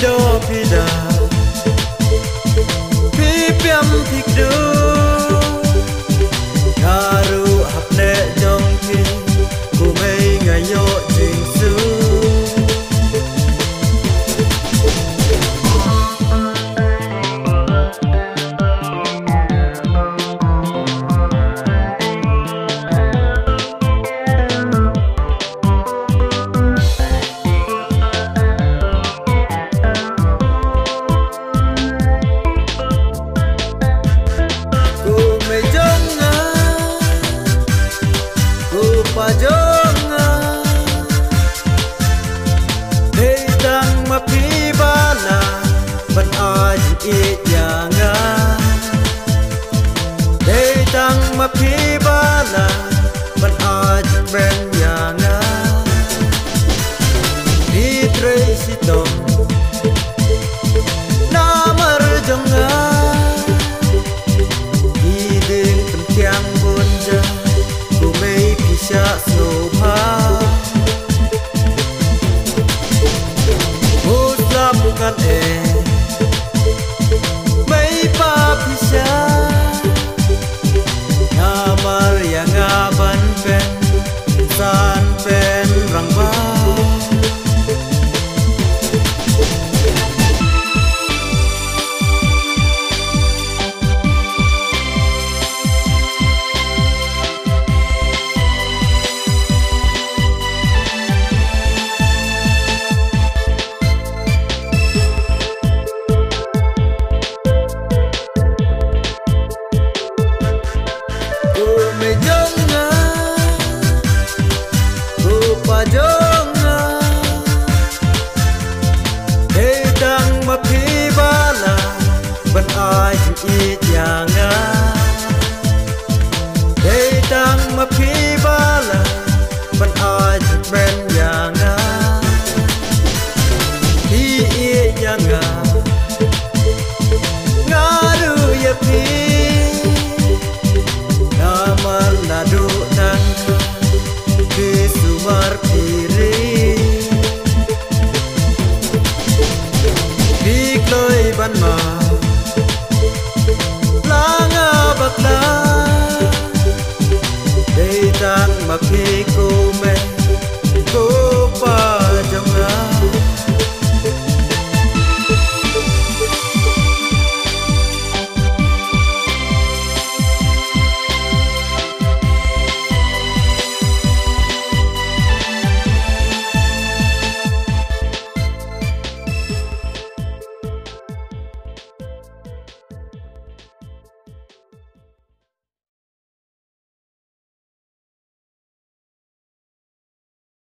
do pida pipiam pikdu karu hapne jong pi kumei ngayo jingsu pajonga hei tang mapi bala ban aj ijanga hei tang mapi bala ban aj ben yanga di tracy tom namar jonga iding pentiang bunja kumei pisha snobha Hutla bukan Mei pa pisha Namar yang aban pen San pen rangba pajonga hei tang mapi bala ban aj ijanga hei tang mapi bala ban aj ben yanga hi ijanga ngaru ya pi namar ladu tang Sumar kiri Bikloi ban ma